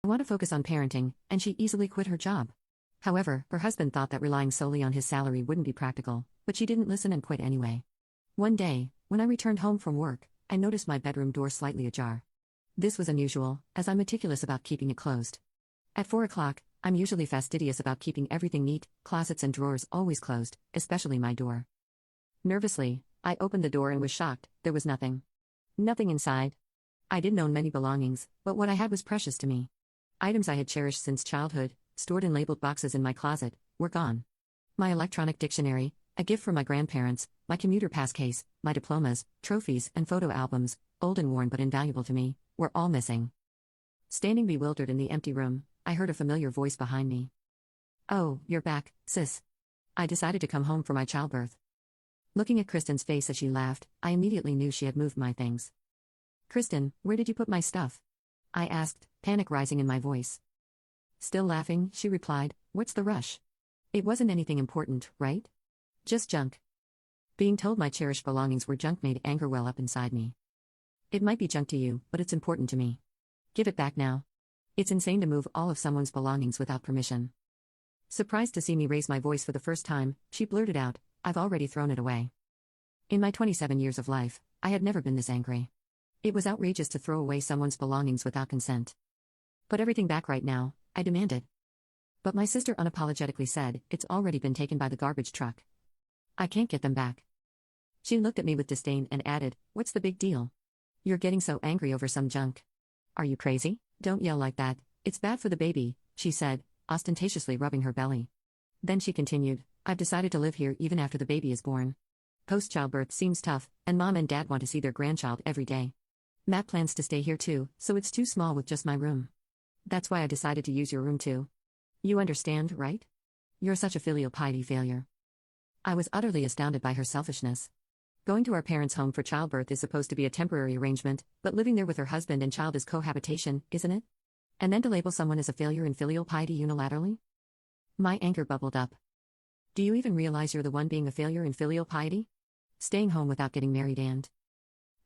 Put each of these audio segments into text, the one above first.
I want to focus on parenting, and she easily quit her job. However, her husband thought that relying solely on his salary wouldn't be practical, but she didn't listen and quit anyway. One day, when I returned home from work, I noticed my bedroom door slightly ajar. This was unusual, as I'm meticulous about keeping it closed. At 4 o'clock, I'm usually fastidious about keeping everything neat, closets and drawers always closed, especially my door. Nervously, I opened the door and was shocked. There was nothing. Nothing inside. I didn't own many belongings, but what I had was precious to me. Items I had cherished since childhood, stored in labeled boxes in my closet, were gone. My electronic dictionary, a gift from my grandparents, my commuter pass case, my diplomas, trophies, and photo albums, old and worn but invaluable to me, were all missing. Standing bewildered in the empty room, I heard a familiar voice behind me. "Oh, you're back, sis." I decided to come home for my childbirth. Looking at Kristen's face as she laughed, I immediately knew she had moved my things. "Kristen, where did you put my stuff?" I asked, panic rising in my voice. Still laughing, she replied, "What's the rush? It wasn't anything important, right? Just junk." Being told my cherished belongings were junk made anger well up inside me. "It might be junk to you, but it's important to me. Give it back now. It's insane to move all of someone's belongings without permission." Surprised to see me raise my voice for the first time, she blurted out, "I've already thrown it away." In my 27 years of life, I had never been this angry. It was outrageous to throw away someone's belongings without consent. "Put everything back right now," I demanded. But my sister unapologetically said, "It's already been taken by the garbage truck. I can't get them back." She looked at me with disdain and added, "What's the big deal? You're getting so angry over some junk. Are you crazy? Don't yell like that, it's bad for the baby," she said, ostentatiously rubbing her belly. Then she continued, "I've decided to live here even after the baby is born. Post-childbirth seems tough, and Mom and Dad want to see their grandchild every day. Matt plans to stay here too, so it's too small with just my room. That's why I decided to use your room too. You understand, right? You're such a filial piety failure." I was utterly astounded by her selfishness. Going to our parents' home for childbirth is supposed to be a temporary arrangement, but living there with her husband and child is cohabitation, isn't it? And then to label someone as a failure in filial piety unilaterally? My anger bubbled up. "Do you even realize you're the one being a failure in filial piety? Staying home without getting married and—"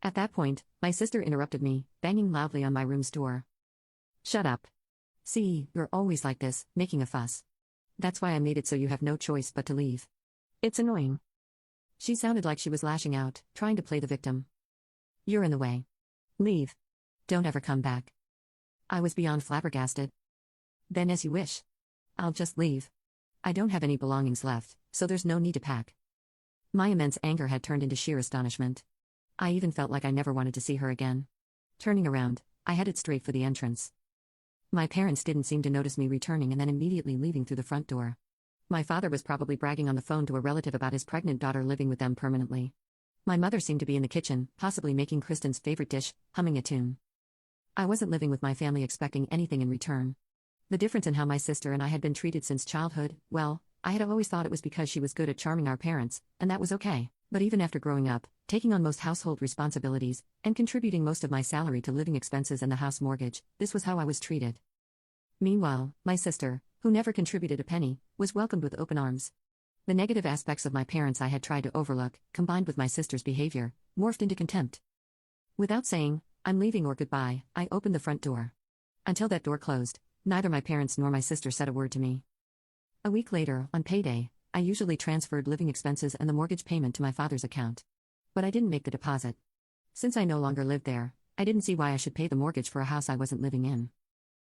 At that point, my sister interrupted me, banging loudly on my room's door. "Shut up. See, you're always like this, making a fuss. That's why I made it so you have no choice but to leave. It's annoying." She sounded like she was lashing out, trying to play the victim. "You're in the way. Leave. Don't ever come back." I was beyond flabbergasted. "Then as you wish. I'll just leave. I don't have any belongings left, so there's no need to pack." My immense anger had turned into sheer astonishment. I even felt like I never wanted to see her again. Turning around, I headed straight for the entrance. My parents didn't seem to notice me returning and then immediately leaving through the front door. My father was probably bragging on the phone to a relative about his pregnant daughter living with them permanently. My mother seemed to be in the kitchen, possibly making Kristen's favorite dish, humming a tune. I wasn't living with my family expecting anything in return. The difference in how my sister and I had been treated since childhood, well, I had always thought it was because she was good at charming our parents, and that was okay. But even after growing up, taking on most household responsibilities, and contributing most of my salary to living expenses and the house mortgage, this was how I was treated. Meanwhile, my sister, who never contributed a penny, was welcomed with open arms. The negative aspects of my parents I had tried to overlook, combined with my sister's behavior, morphed into contempt. Without saying, "I'm leaving" or "goodbye," I opened the front door. Until that door closed, neither my parents nor my sister said a word to me. A week later, on payday, I usually transferred living expenses and the mortgage payment to my father's account. But I didn't make the deposit. Since I no longer lived there, I didn't see why I should pay the mortgage for a house I wasn't living in.